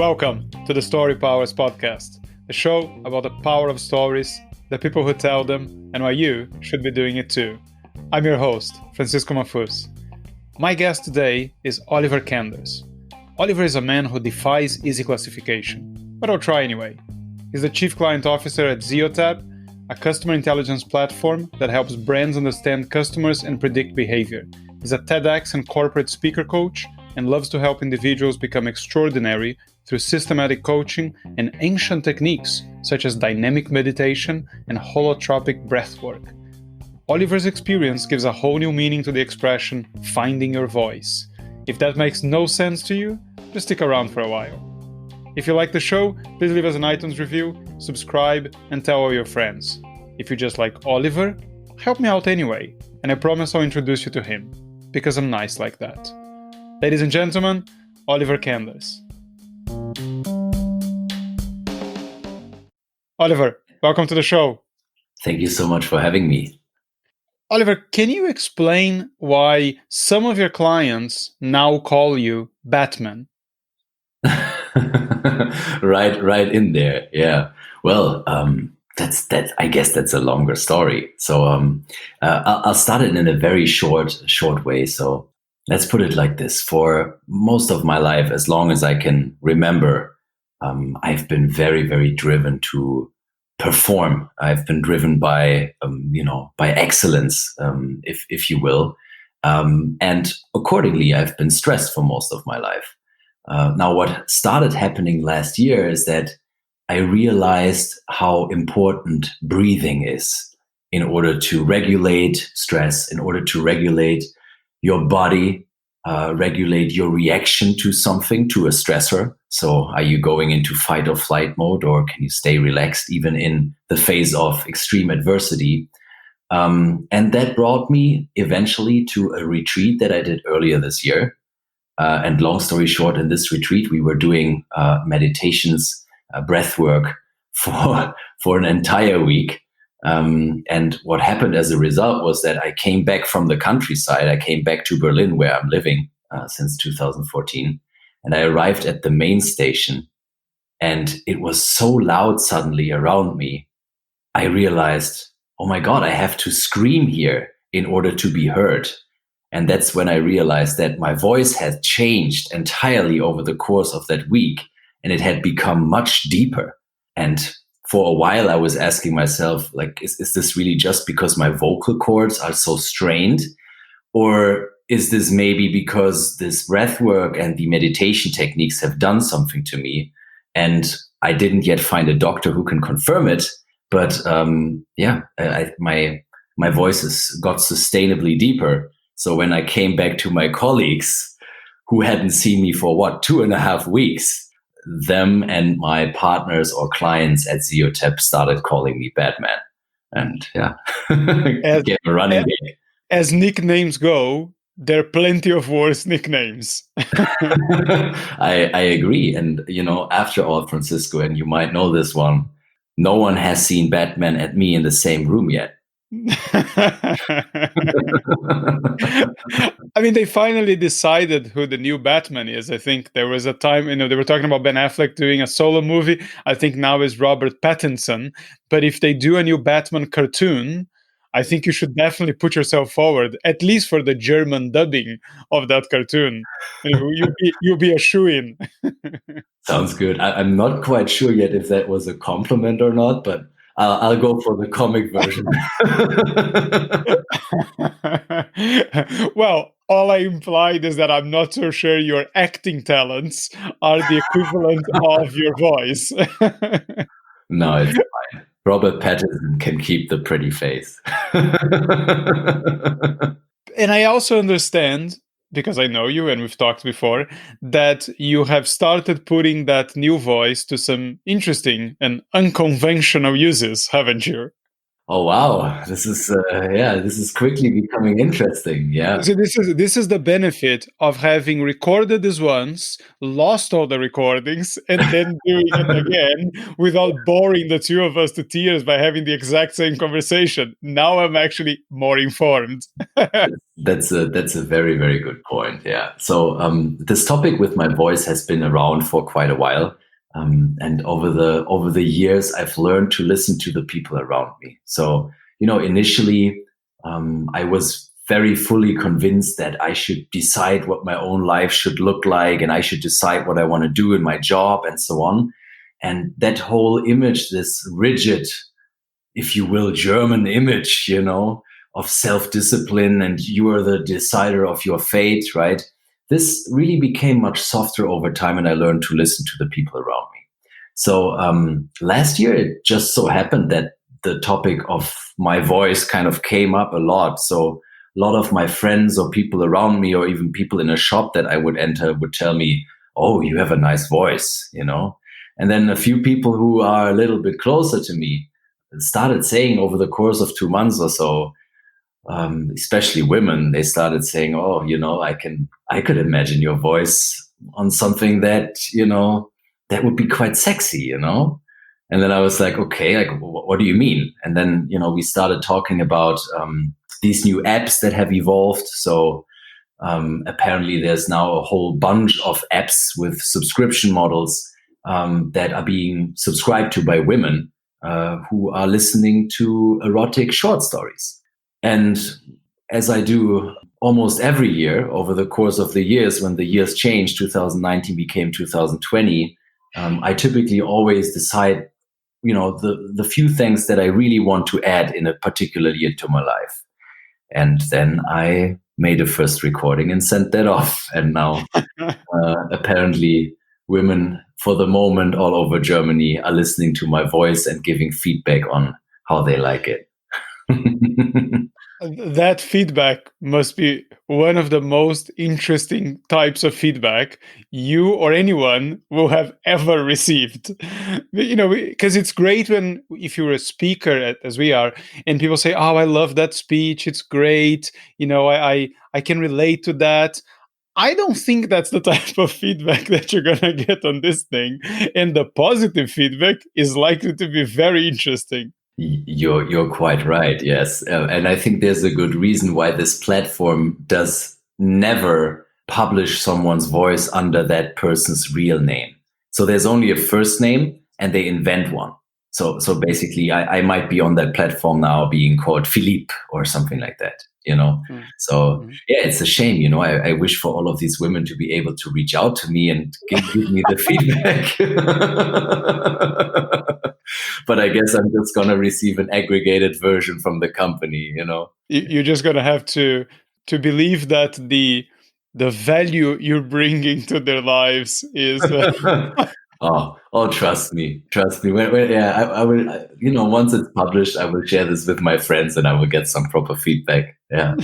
Welcome to the Storypowers Podcast, a show about the power of stories, the people who tell them, and why you should be doing it too. I'm your host, Francisco Mahfuz. My guest today is Oliver Kanders. Oliver is a man who defies easy classification, but I'll try anyway. He's the Chief Client Officer at Zeotap, a customer intelligence platform that helps brands understand customers and predict behavior. He's a TEDx and corporate speaker coach and loves to help individuals become extraordinary through systematic coaching and ancient techniques such as dynamic meditation and holotropic breathwork. Oliver's experience gives a whole new meaning to the expression, finding your voice. If that makes no sense to you, just stick around for a while. If you like the show, please leave us an iTunes review, subscribe, and tell all your friends. If you just like Oliver, help me out anyway, and I promise I'll introduce you to him, because I'm nice like that. Ladies and gentlemen, Oliver Kanders. Oliver, welcome to the show. Thank you so much for having me. Oliver, can you explain why some of your clients now call you Batman? Right in there. Yeah. Well, that's. I guess that's a longer story. So I'll start it in a very short way. So let's put it like this: for most of my life, as long as I can remember, I've been very, very driven to perform. I've been driven by excellence, if you will, and accordingly, I've been stressed for most of my life. Now, what started happening last year is that I realized how important breathing is in order to regulate stress, in order to regulate your body, regulate your reaction to something, to a stressor. So are you going into fight or flight mode, or can you stay relaxed even in the face of extreme adversity? And that brought me eventually to a retreat that I did earlier this year. And long story short, in this retreat, we were doing meditations, breath work for an entire week. And what happened as a result was that I came back from the countryside. I came back to Berlin, where I'm living since 2014. And I arrived at the main station, and it was so loud suddenly around me. I realized, oh my God, I have to scream here in order to be heard. And that's when I realized that my voice had changed entirely over the course of that week, and it had become much deeper. And for a while, I was asking myself, like, is this really just because my vocal cords are so strained? Or is this maybe because this breath work and the meditation techniques have done something to me? And I didn't yet find a doctor who can confirm it. But my voice got sustainably deeper. So when I came back to my colleagues who hadn't seen me for 2.5 weeks, them and my partners or clients at Zeotap started calling me Batman. And get a running gag. As nicknames go, there are plenty of worse nicknames. I agree. And, after all, Francisco, and you might know this one, no one has seen Batman and me in the same room yet. I mean, they finally decided who the new Batman is. I think there was a time, they were talking about Ben Affleck doing a solo movie. I think now is Robert Pattinson. But if they do a new Batman cartoon, I think you should definitely put yourself forward, at least for the German dubbing of that cartoon. You'll be a shoo-in. Sounds good. I'm not quite sure yet if that was a compliment or not, but I'll go for the comic version. Well, all I implied is that I'm not so sure your acting talents are the equivalent of your voice. No, it's fine. Robert Pattinson can keep the pretty face. And I also understand, because I know you and we've talked before, that you have started putting that new voice to some interesting and unconventional uses, haven't you? Oh wow, this is quickly becoming interesting. Yeah. So this is the benefit of having recorded this once, lost all the recordings, and then doing it again without boring the two of us to tears by having the exact same conversation. Now I'm actually more informed. That's a very, very good point. Yeah. So this topic with my voice has been around for quite a while. And over the years, I've learned to listen to the people around me. So, initially, I was very fully convinced that I should decide what my own life should look like, and I should decide what I want to do in my job and so on. And that whole image, this rigid, if you will, German image, of self-discipline, and you are the decider of your fate, right? This really became much softer over time, and I learned to listen to the people around me. So last year, it just so happened that the topic of my voice kind of came up a lot. So a lot of my friends or people around me, or even people in a shop that I would enter, would tell me, "Oh, you have a nice voice," And then a few people who are a little bit closer to me started saying over the course of 2 months or so, especially women, they started saying, "Oh, I could imagine your voice on something that, that would be quite sexy, And then I was like, okay, like, what do you mean? And then, we started talking about these new apps that have evolved. So apparently there's now a whole bunch of apps with subscription models that are being subscribed to by women who are listening to erotic short stories. And as I do almost every year over the course of the years, when the years changed, 2019 became 2020, I typically always decide, the few things that I really want to add in a particular year to my life. And then I made a first recording and sent that off. And now apparently women, for the moment, all over Germany are listening to my voice and giving feedback on how they like it. That feedback must be one of the most interesting types of feedback you or anyone will have ever received. Because it's great if you're a speaker, as we are, and people say, "Oh, I love that speech. It's great. I can relate to that." I don't think that's the type of feedback that you're going to get on this thing. And the positive feedback is likely to be very interesting. You're quite right. Yes. And I think there's a good reason why this platform does never publish someone's voice under that person's real name. So there's only a first name and they invent one. So basically I might be on that platform now being called Philippe or something like that, So yeah, it's a shame, I wish for all of these women to be able to reach out to me and give me the feedback. But I guess I'm just going to receive an aggregated version from the company, You're just going to have to believe that the value you're bringing to their lives is... Oh, trust me. I will, once it's published, I will share this with my friends and I will get some proper feedback. Yeah.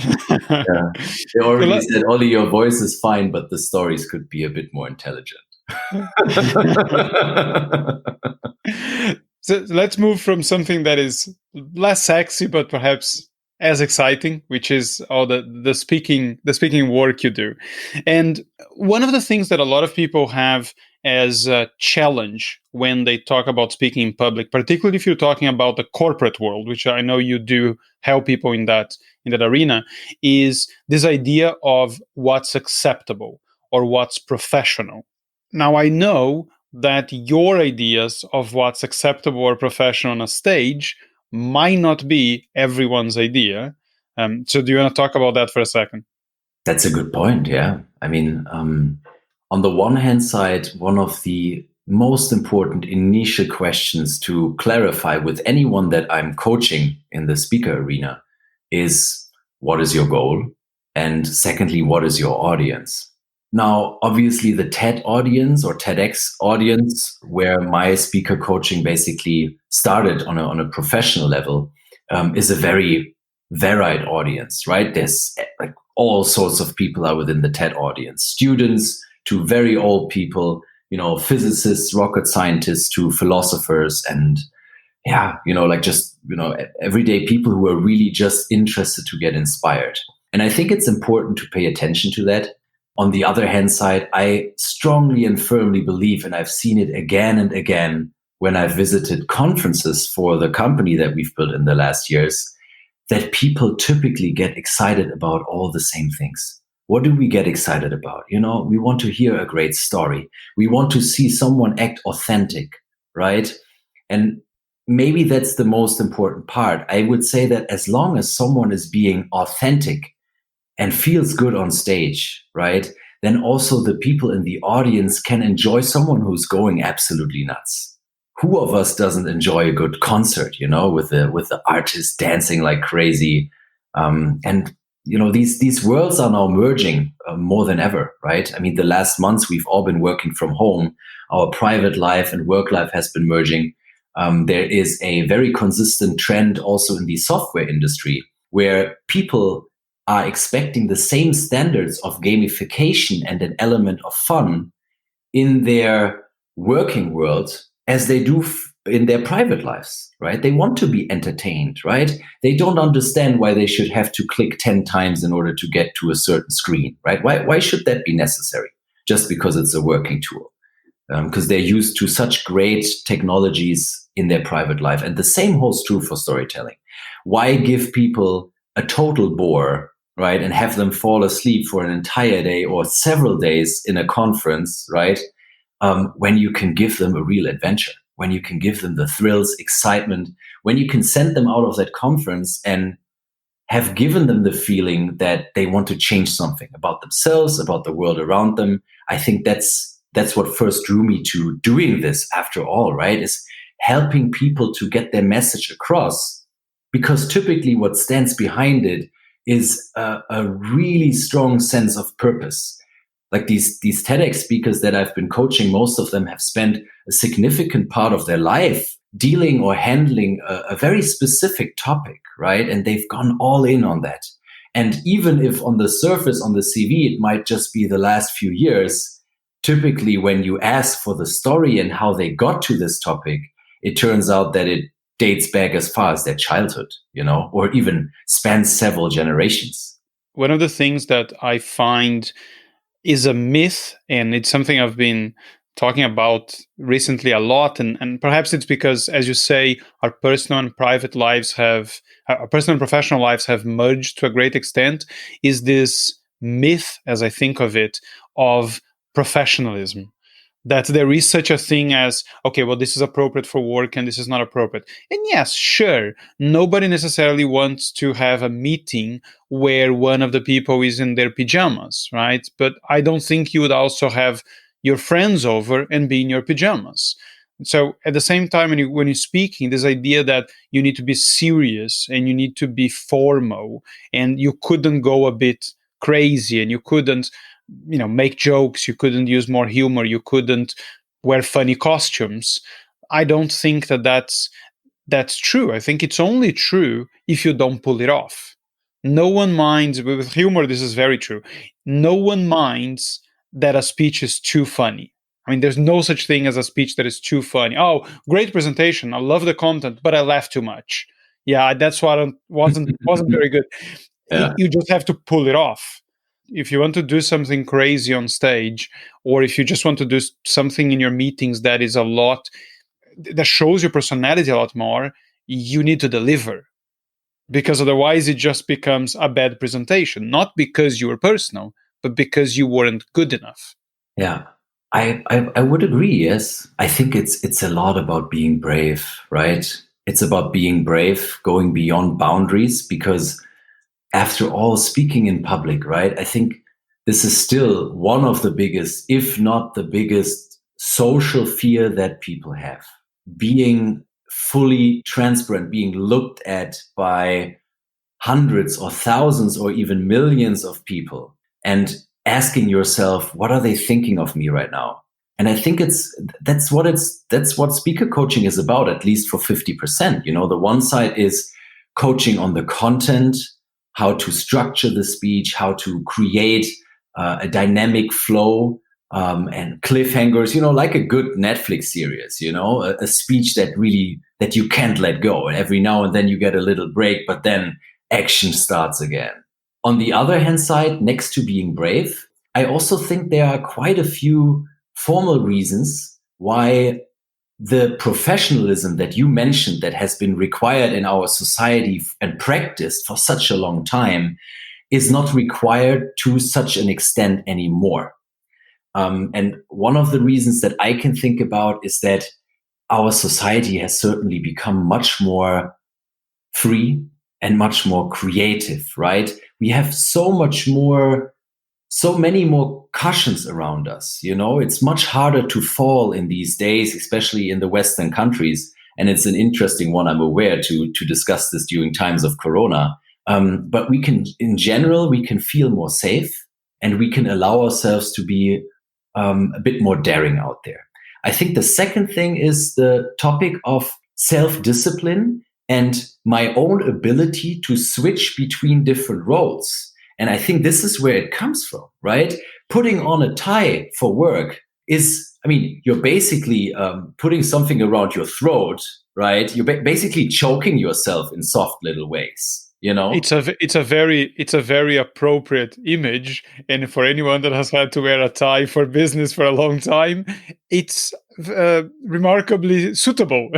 Yeah. They already said, "Ollie, your voice is fine, but the stories could be a bit more intelligent." So let's move from something that is less sexy, but perhaps as exciting, which is all the speaking work you do. And one of the things that a lot of people have as a challenge when they talk about speaking in public, particularly if you're talking about the corporate world, which I know you do help people in that arena, is this idea of what's acceptable or what's professional. Now, I know that your ideas of what's acceptable or professional on a stage might not be everyone's idea. So do you want to talk about that for a second? That's a good point. Yeah. I mean, on the one hand side, one of the most important initial questions to clarify with anyone that I'm coaching in the speaker arena is, what is your goal? And secondly, what is your audience? Now, obviously, the TED audience or TEDx audience, where my speaker coaching basically started on a professional level, is a very varied audience, right? There's like all sorts of people are within the TED audience, students to very old people, physicists, rocket scientists to philosophers, and like just everyday people who are really just interested to get inspired. And I think it's important to pay attention to that. On the other hand side, I strongly and firmly believe, and I've seen it again and again when I've visited conferences for the company that we've built in the last years, that people typically get excited about all the same things. What do we get excited about? We want to hear a great story. We want to see someone act authentic, right? And maybe that's the most important part. I would say that as long as someone is being authentic and feels good on stage, right, then also the people in the audience can enjoy someone who's going absolutely nuts. Who of us doesn't enjoy a good concert, with the artist dancing like crazy? These worlds are now merging more than ever, right? I mean, the last months we've all been working from home. Our private life and work life has been merging. There is a very consistent trend also in the software industry where people are expecting the same standards of gamification and an element of fun in their working world as they do in their private lives, right? They want to be entertained, right? They don't understand why they should have to click 10 times in order to get to a certain screen, right? Why should that be necessary? Just because it's a working tool. Because they're used to such great technologies in their private life. And the same holds true for storytelling. Why give people a total bore, right, and have them fall asleep for an entire day or several days in a conference, right, when you can give them a real adventure, when you can give them the thrills, excitement, when you can send them out of that conference and have given them the feeling that they want to change something about themselves, about the world around them. I think that's what first drew me to doing this after all, right, is helping people to get their message across. Because typically what stands behind it is a really strong sense of purpose. Like these TEDx speakers that I've been coaching, most of them have spent a significant part of their life dealing or handling a very specific topic, right? And they've gone all in on that. And even if on the surface, on the CV, it might just be the last few years, typically when you ask for the story and how they got to this topic, it turns out that it dates back as far as their childhood, or even spans several generations. One of the things that I find is a myth, and it's something I've been talking about recently a lot, and perhaps it's because, as you say, our personal and professional lives have merged to a great extent, is this myth, as I think of it, of professionalism. That there is such a thing as, okay, well, this is appropriate for work and this is not appropriate. And yes, sure, nobody necessarily wants to have a meeting where one of the people is in their pajamas, right? But I don't think you would also have your friends over and be in your pajamas. So at the same time, when you're speaking, this idea that you need to be serious and you need to be formal and you couldn't go a bit crazy and you couldn't make jokes, you couldn't use more humor, you couldn't wear funny costumes. I don't think that's true. I think it's only true if you don't pull it off. No one minds, with humor, this is very true. No one minds that a speech is too funny. I mean, there's no such thing as a speech that is too funny. Oh, great presentation. I love the content, but I laughed too much. Yeah, that's why wasn't very good. Yeah. You just have to pull it off. If you want to do something crazy on stage, or if you just want to do something in your meetings that shows your personality a lot more, you need to deliver. Because otherwise it just becomes a bad presentation, not because you were personal, but because you weren't good enough. Yeah, I would agree, yes. I think it's a lot about being brave, right? It's about being brave, going beyond boundaries, because after all, speaking in public, right? I think this is still one of the biggest, if not the biggest, social fear that people have. Being fully transparent, being looked at by hundreds or thousands or even millions of people and asking yourself, what are they thinking of me right now? And I think that's what speaker coaching is about, at least for 50%. The one side is coaching on the content, how to structure the speech, how to create a dynamic flow and cliffhangers, like a good Netflix series, a speech that really that you can't let go. And every now and then you get a little break, but then action starts again. On the other hand side, next to being brave, I also think there are quite a few formal reasons why the professionalism that you mentioned that has been required in our society and practiced for such a long time is not required to such an extent anymore. And one of the reasons that I can think about is that our society has certainly become much more free and much more creative, right? We have so many more cushions around us. It's much harder to fall in these days, especially in the Western countries. And it's an interesting one, I'm aware, to discuss this during times of Corona. But in general, we can feel more safe, and we can allow ourselves to be a bit more daring out there. I think the second thing is the topic of self-discipline and my own ability to switch between different roles. And I think this is where it comes from, right? Putting on a tie for work you're basically putting something around your throat, right? You're basically choking yourself in soft little ways. It's a very appropriate image, and for anyone that has had to wear a tie for business for a long time, it's remarkably suitable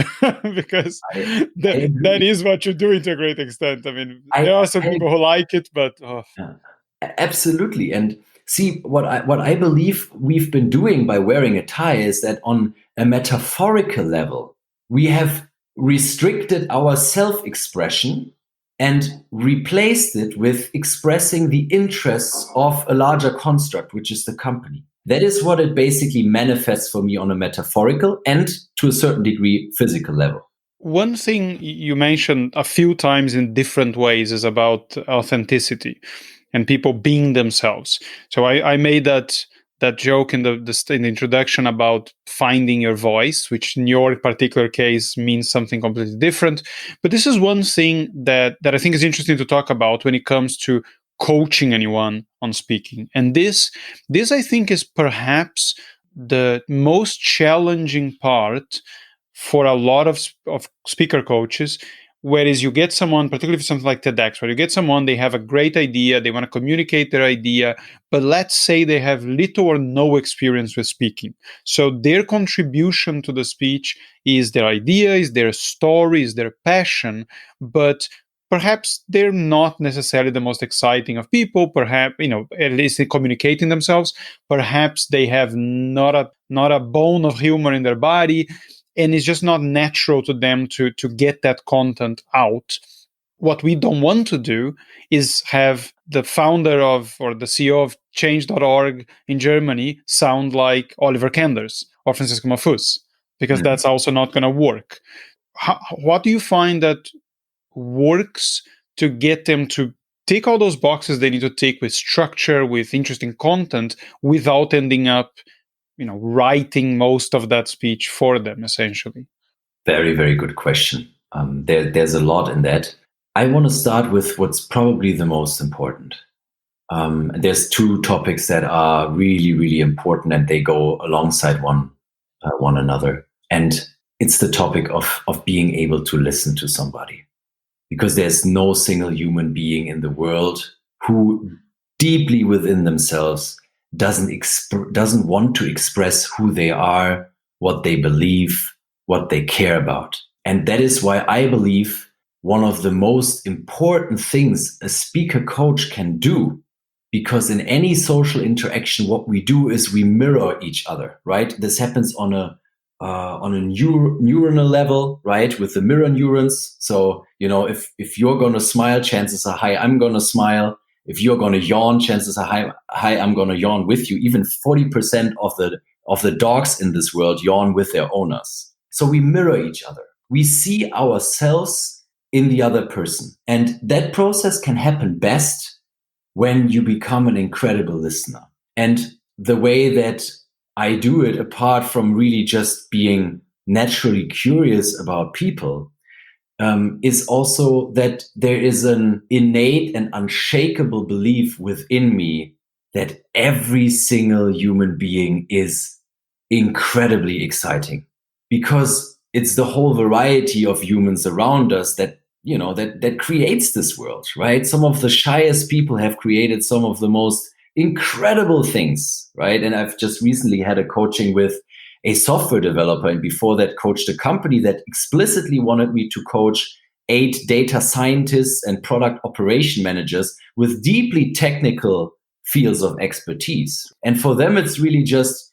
because that is what you're doing to a great extent. There are some people who like it, but absolutely. And see, what I believe we've been doing by wearing a tie is that on a metaphorical level, we have restricted our self-expression and replaced it with expressing the interests of a larger construct, which is the company. That is what it basically manifests for me on a metaphorical and, to a certain degree, physical level. One thing you mentioned a few times in different ways is about authenticity and people being themselves. So I made that joke in the introduction about finding your voice, which in your particular case means something completely different. But this is one thing that I think is interesting to talk about when it comes to coaching anyone on speaking. And this I think is perhaps the most challenging part for a lot of speaker coaches. Whereas you get someone, particularly for something like TEDx, where you get someone, they have a great idea, they want to communicate their idea, but let's say they have little or no experience with speaking. So their contribution to the speech is their idea, is their story, is their passion, but perhaps they're not necessarily the most exciting of people, perhaps, at least in communicating themselves, perhaps they have not a bone of humor in their body, and it's just not natural to them to get that content out. What we don't want to do is have the founder of or the CEO of change.org in Germany sound like Oliver Kanders or Francisco Mahfuz, because that's also not going to work. What do you find that works to get them to tick all those boxes they need to tick with structure, with interesting content, without ending up writing most of that speech for them, essentially? Very, very good question. There's a lot in that. I want to start with what's probably the most important. There's two topics that are really, really important, and they go alongside one another. And it's the topic of being able to listen to somebody. Because there's no single human being in the world who deeply within themselves doesn't want to express who they are, what they believe, what they care about. And that is why I believe one of the most important things a speaker coach can do, because in any social interaction, what we do is we mirror each other, right? This happens on a neuronal level, right? With the mirror neurons. So, if you're going to smile, chances are high I'm going to smile. If you're going to yawn, chances are high I'm going to yawn with you. Even 40% of the dogs in this world yawn with their owners. So we mirror each other. We see ourselves in the other person. And that process can happen best when you become an incredible listener. And the way that I do it, apart from really just being naturally curious about people, is also that there is an innate and unshakable belief within me that every single human being is incredibly exciting. Because it's the whole variety of humans around us that, that creates this world, right? Some of the shyest people have created some of the most incredible things, right? And I've just recently had a coaching with a software developer, and before that coached a company that explicitly wanted me to coach 8 data scientists and product operation managers with deeply technical fields of expertise. And for them, it's really just,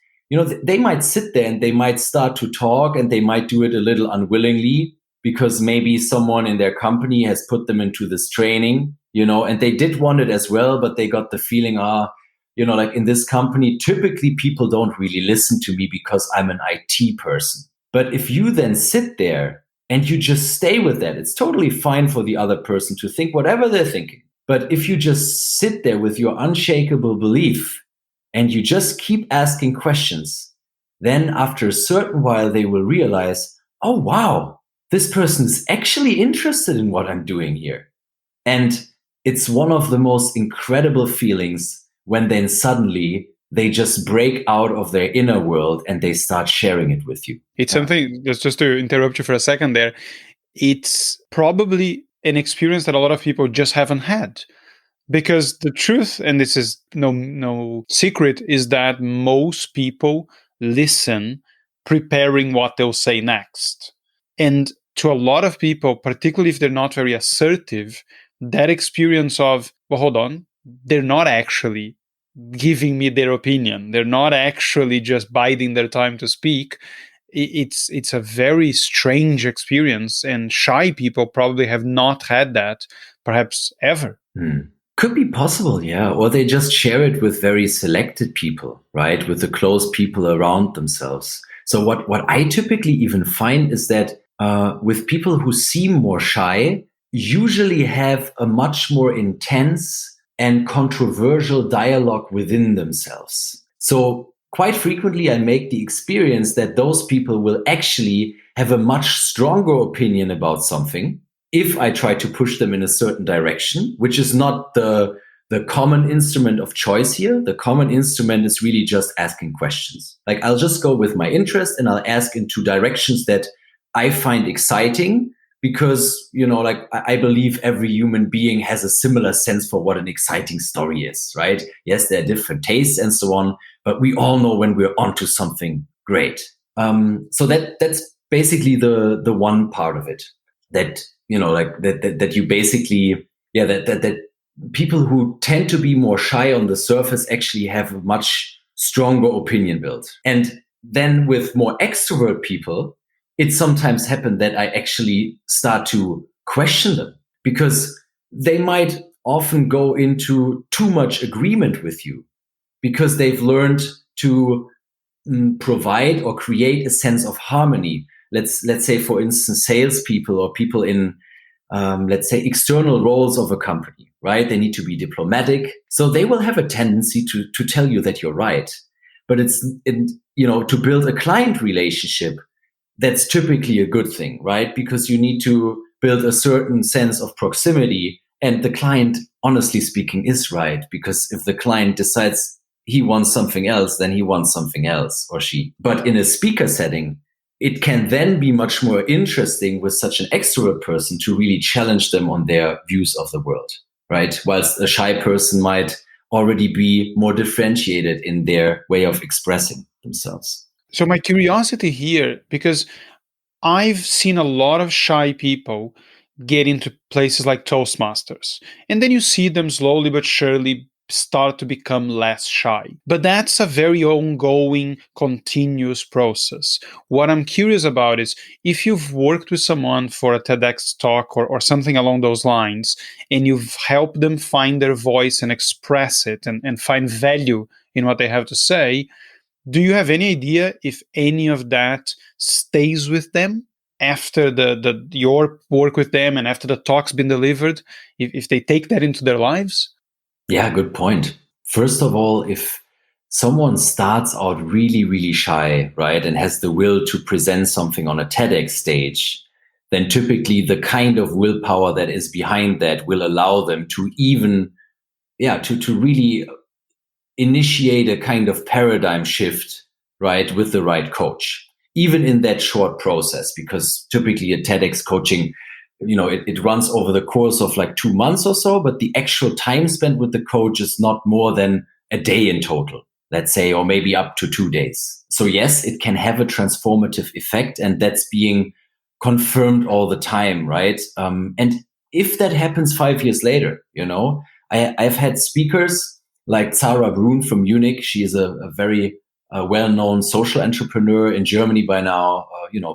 they might sit there and they might start to talk, and they might do it a little unwillingly because maybe someone in their company has put them into this training, and they did want it as well, but they got the feeling, like in this company, typically people don't really listen to me because I'm an IT person. But if you then sit there and you just stay with that, it's totally fine for the other person to think whatever they're thinking. But if you just sit there with your unshakable belief and you just keep asking questions, then after a certain while, they will realize, oh, wow, this person is actually interested in what I'm doing here. And it's one of the most incredible feelings when then suddenly they just break out of their inner world and they start sharing it with you. It's something, just to interrupt you for a second there, it's probably an experience that a lot of people just haven't had. Because the truth, and this is no secret, is that most people listen preparing what they'll say next. And to a lot of people, particularly if they're not very assertive, that experience of, well, hold on, they're not actually giving me their opinion. They're not actually just biding their time to speak. It's a very strange experience, and shy people probably have not had that, perhaps ever. Could be possible, yeah. Or they just share it with very selected people, right? With the close people around themselves. So what I typically even find is that with people who seem more shy, usually have a much more intense and controversial dialogue within themselves. So quite frequently, I make the experience that those people will actually have a much stronger opinion about something if I try to push them in a certain direction, which is not the common instrument of choice here. The common instrument is really just asking questions. Like, I'll just go with my interest and I'll ask into directions that I find exciting, because, I believe every human being has a similar sense for what an exciting story is, right? Yes, there are different tastes and so on, but we all know when we're onto something great. So that's basically the one part of it, that, that you basically, that people who tend to be more shy on the surface actually have a much stronger opinion built. And then with more extrovert people, it sometimes happens that I actually start to question them, because they might often go into too much agreement with you because they've learned to provide or create a sense of harmony. Let's say, for instance, salespeople or people in, let's say, external roles of a company, right? They need to be diplomatic. So they will have a tendency to tell you that you're right. But to build a client relationship, that's typically a good thing, right? Because you need to build a certain sense of proximity. And the client, honestly speaking, is right. Because if the client decides he wants something else, then he wants something else, or she. But in a speaker setting, it can then be much more interesting with such an extrovert person to really challenge them on their views of the world, right? Whilst a shy person might already be more differentiated in their way of expressing themselves. So my curiosity here, because I've seen a lot of shy people get into places like Toastmasters, and then you see them slowly but surely start to become less shy. But that's a very ongoing, continuous process. What I'm curious about is, if you've worked with someone for a TEDx talk or something along those lines, and you've helped them find their voice and express it and find value in what they have to say, do you have any idea if any of that stays with them after your work with them and after the talk's been delivered, if they take that into their lives? Yeah, good point. First of all, if someone starts out really, really shy, right, and has the will to present something on a TEDx stage, then typically the kind of willpower that is behind that will allow them to even, to really initiate a kind of paradigm shift, right, with the right coach. even in that short process, because typically a TEDx coaching, it runs over the course of like 2 months or so, but the actual time spent with the coach is not more than a day in total, let's say, or maybe up to 2 days. So yes, it can have a transformative effect, and that's being confirmed all the time, right? And if that happens 5 years later, I've had speakers like Zara Brun from Munich. She is a very well-known social entrepreneur in Germany by now,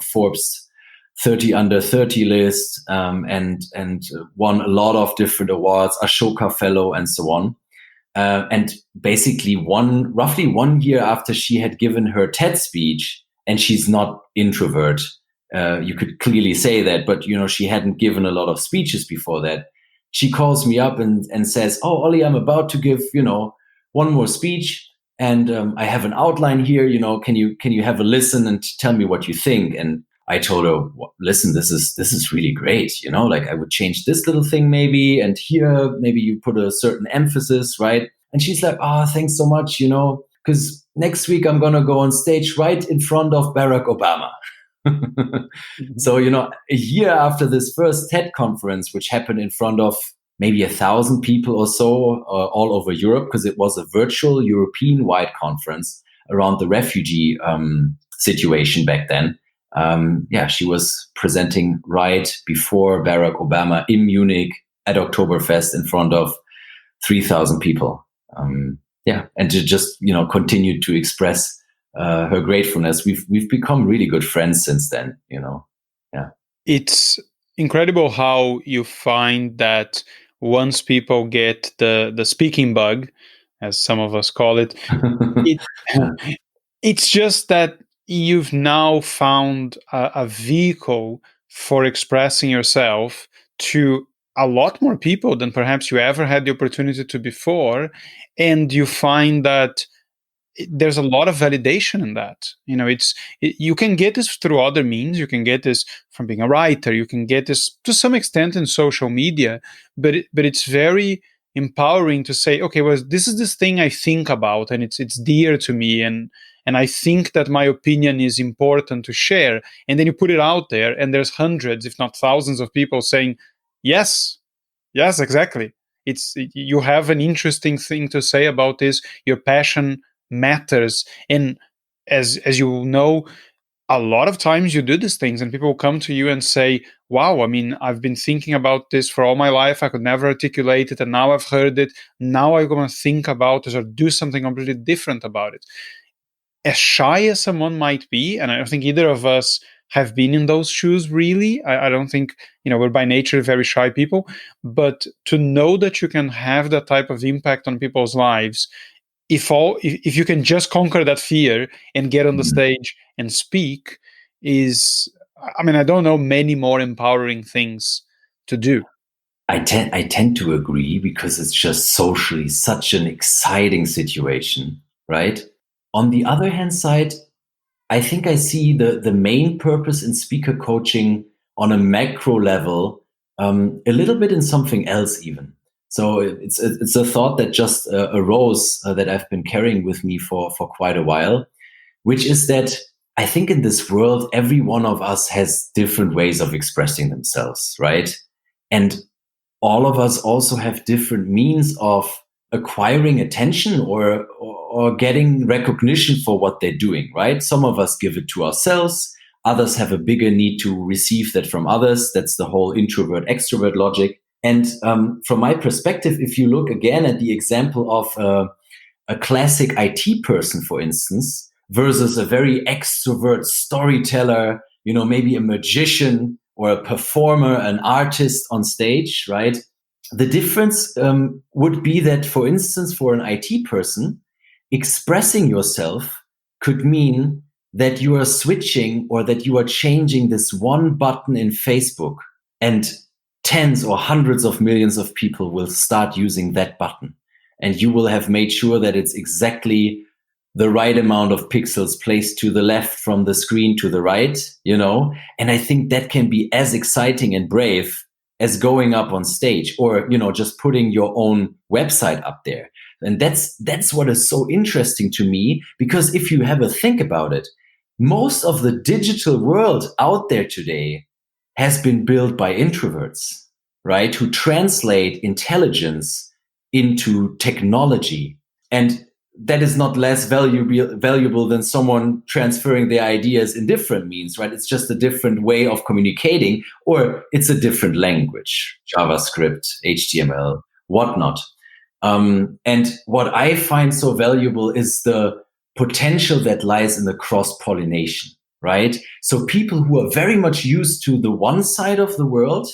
Forbes 30 under 30 list, and won a lot of different awards, Ashoka Fellow, and so on. And basically roughly 1 year after she had given her TED speech, and she's not introvert, you could clearly say that, but she hadn't given a lot of speeches before that. She calls me up and says, "Oh, Ollie, I'm about to give, one more speech, and I have an outline here. Can you have a listen and tell me what you think?" And I told her, "Listen, this is really great. Like I would change this little thing maybe, and here maybe you put a certain emphasis, right?" And she's like, "Thanks so much, because next week I'm gonna go on stage right in front of Barack Obama." So, a year after this first TED conference, which happened in front of maybe 1,000 people or so all over Europe, because it was a virtual European-wide conference around the refugee situation back then. She was presenting right before Barack Obama in Munich at Oktoberfest in front of 3,000 people. And to just, continue to express her gratefulness. We've become really good friends since then, Yeah. It's incredible how you find that once people get the speaking bug, as some of us call it, it's just that you've now found a vehicle for expressing yourself to a lot more people than perhaps you ever had the opportunity to before. And you find that there's a lot of validation in that. You can get this through other means. You can get this from being a writer. You can get this to some extent in social media, but it's very empowering to say, okay, well, this is this thing I think about, and it's dear to me, and I think that my opinion is important to share. And then you put it out there, and there's hundreds, if not thousands, of people saying, yes, exactly. You have an interesting thing to say about this. Your passion matters. And as you know, a lot of times you do these things and people come to you and say, wow, I've been thinking about this for all my life. I could never articulate it. And now I've heard it. Now I'm going to think about this or do something completely different about it. As shy as someone might be, and I don't think either of us have been in those shoes, really. I don't think, we're by nature very shy people. But to know that you can have that type of impact on people's lives, if you can just conquer that fear and get on the stage and speak, I don't know many more empowering things to do. I tend to agree, because it's just socially such an exciting situation, right? On the other hand side, I think I see the main purpose in speaker coaching on a macro level, a little bit in something else even. So it's a thought that just arose that I've been carrying with me for quite a while, which is that I think in this world, every one of us has different ways of expressing themselves, right? And all of us also have different means of acquiring attention or getting recognition for what they're doing, right? Some of us give it to ourselves. Others have a bigger need to receive that from others. That's the whole introvert extrovert logic. And from my perspective, if you look again at the example of a classic IT person, for instance, versus a very extrovert storyteller, maybe a magician or a performer, an artist on stage, right? The difference would be that, for instance, for an IT person, expressing yourself could mean that you are switching or that you are changing this one button in Facebook, and tens or hundreds of millions of people will start using that button. And you will have made sure that it's exactly the right amount of pixels placed to the left from the screen to the right, And I think that can be as exciting and brave as going up on stage or, just putting your own website up there. And that's what is so interesting to me, because if you have a think about it, most of the digital world out there today has been built by introverts, right? Who translate intelligence into technology. And that is not less valuable than someone transferring their ideas in different means, right? It's just a different way of communicating, or it's a different language, JavaScript, HTML, whatnot. And what I find so valuable is the potential that lies in the cross-pollination, right? So people who are very much used to the one side of the world,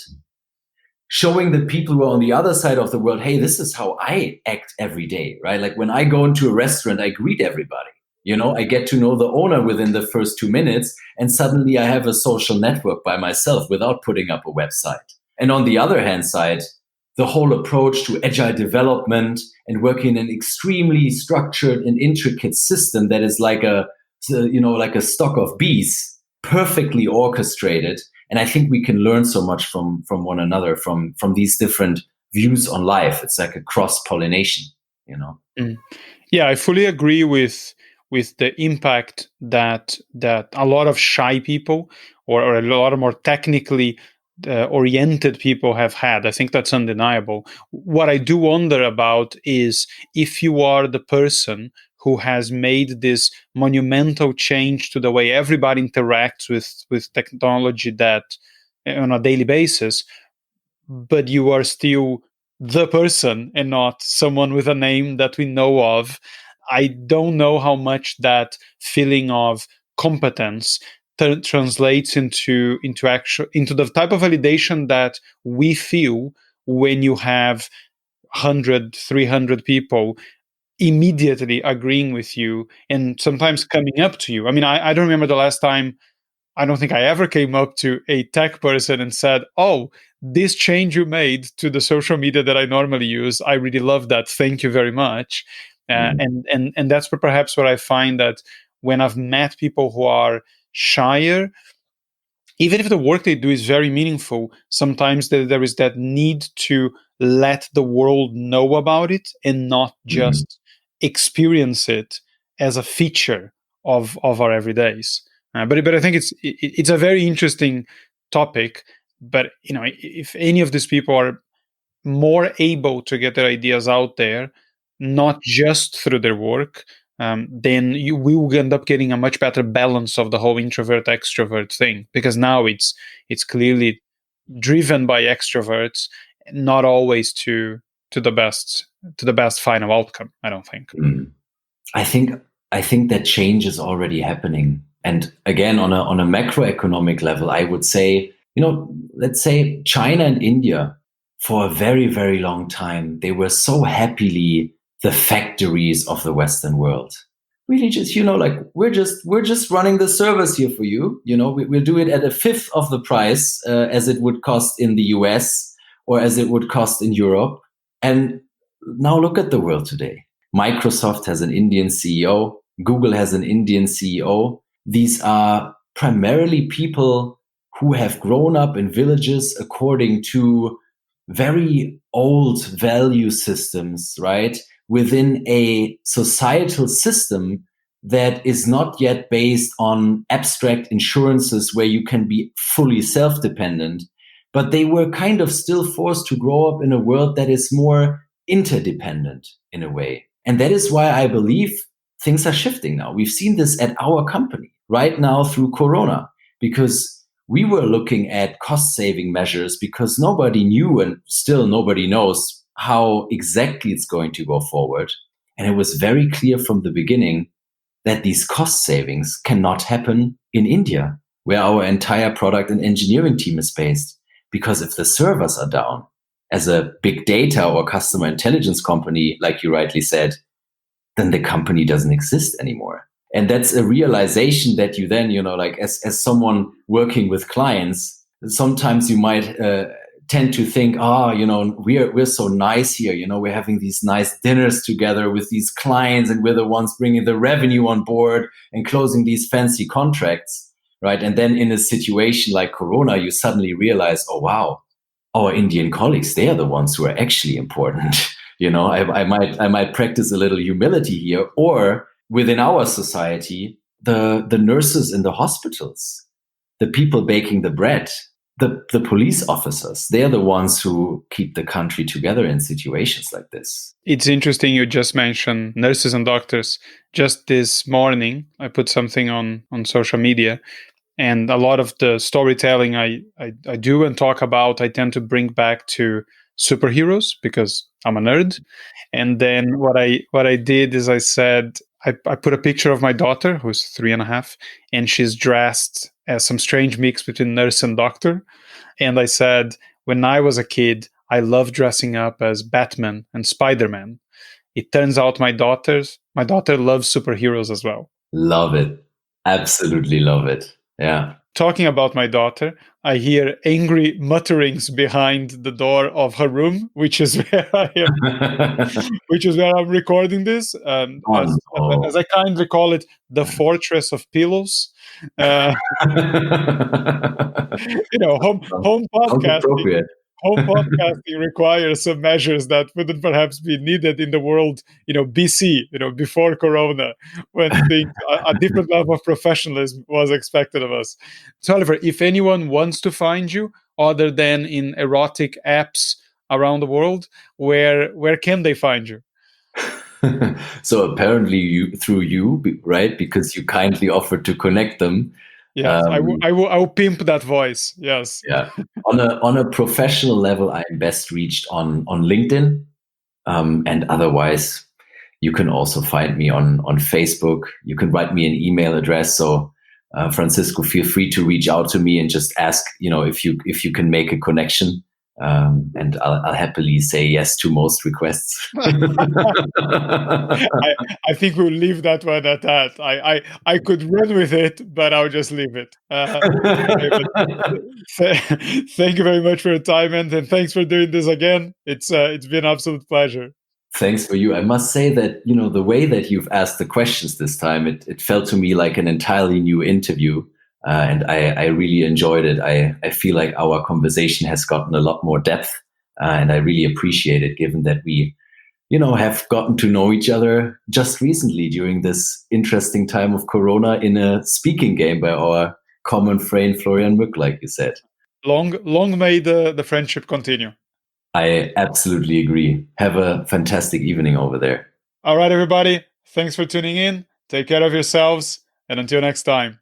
showing the people who are on the other side of the world, hey, this is how I act every day, right? Like when I go into a restaurant, I greet everybody. I get to know the owner within the first 2 minutes, and suddenly I have a social network by myself without putting up a website. And on the other hand side, the whole approach to agile development and working in an extremely structured and intricate system that is like a stock of bees, perfectly orchestrated. And I think we can learn so much from one another, from these different views on life. It's like a cross-pollination, Yeah, I fully agree with the impact that a lot of shy people or a lot of more technically oriented people have had. I think that's undeniable. What I do wonder about is if you are the person who has made this monumental change to the way everybody interacts with technology that on a daily basis, but you are still the person and not someone with a name that we know of. I don't know how much that feeling of competence translates into the type of validation that we feel when you have 100, 300 people immediately agreeing with you and sometimes coming up to you. I mean, I don't remember the last time. I don't think I ever came up to a tech person and said, "Oh, this change you made to the social media that I normally use, I really love that. Thank you very much." And that's perhaps what I find, that when I've met people who are shyer, even if the work they do is very meaningful, sometimes there is that need to let the world know about it and not just experience it as a feature of our everydays. But I think it's a very interesting topic. But if any of these people are more able to get their ideas out there, not just through their work, then we will end up getting a much better balance of the whole introvert extrovert thing, because now it's clearly driven by extroverts, not always to the best final outcome. I don't think. I think that change is already happening. And again, on a macroeconomic level, I would say, let's say China and India, for a very, very long time, they were so happily the factories of the Western world. Really just, we're just running the service here for you. We'll do it at a fifth of the price as it would cost in the US or as it would cost in Europe. And now look at the world today. Microsoft has an Indian CEO. Google has an Indian CEO. These are primarily people who have grown up in villages according to very old value systems, right? Within a societal system that is not yet based on abstract insurances where you can be fully self-dependent, but they were kind of still forced to grow up in a world that is more interdependent in a way. And that is why I believe things are shifting now. We've seen this at our company right now through Corona, because we were looking at cost-saving measures because nobody knew, and still nobody knows, how exactly it's going to go forward. And it was very clear from the beginning that these cost savings cannot happen in India, where our entire product and engineering team is based. Because if the servers are down, as a big data or customer intelligence company, like you rightly said, then the company doesn't exist anymore. And that's a realization that you then, as someone working with clients, sometimes you might tend to think, we're so nice here. We're having these nice dinners together with these clients, and we're the ones bringing the revenue on board and closing these fancy contracts, right? And then in a situation like Corona, you suddenly realize, oh, wow, our Indian colleagues, they are the ones who are actually important. I might practice a little humility here. Or within our society, the nurses in the hospitals, the people baking the bread, the police officers. They're the ones who keep the country together in situations like this. It's interesting you just mentioned nurses and doctors. Just this morning, I put something on social media, and a lot of the storytelling I do and talk about, I tend to bring back to superheroes because I'm a nerd. And then what I did is I said, I put a picture of my daughter, who's 3.5, and she's dressed as some strange mix between nurse and doctor. And I said, when I was a kid, I loved dressing up as Batman and Spider-Man. It turns out my daughter loves superheroes as well. Love it. Absolutely love it. Yeah. Talking about my daughter, I hear angry mutterings behind the door of her room, which is where I am, which is where I'm recording this. As I kindly call it, the fortress of pillows. Home podcasting. Home podcasting requires some measures that wouldn't perhaps be needed in the world, BC, before Corona, when a different level of professionalism was expected of us. So, Oliver, if anyone wants to find you, other than in erotic apps around the world, where can they find you? So apparently through you, right? Because you kindly offered to connect them. Yes, I will pimp that voice. Yes. Yeah. On a professional level, I'm best reached on LinkedIn, and otherwise, you can also find me on Facebook. You can write me an email address. So, Francisco, feel free to reach out to me and just ask, if you can make a connection. And I'll happily say yes to most requests. I think we'll leave that one at that. I could run with it, but I'll just leave it. Thank you very much for your time, and thanks for doing this again. It's been an absolute pleasure. Thanks for you. I must say that, the way that you've asked the questions this time, it felt to me like an entirely new interview. And I really enjoyed it. I feel like our conversation has gotten a lot more depth, and I really appreciate it, given that we, have gotten to know each other just recently during this interesting time of Corona in a speaking game by our common friend Florian Mück, like you said. Long may the friendship continue. I absolutely agree. Have a fantastic evening over there. All right, everybody. Thanks for tuning in. Take care of yourselves, and until next time.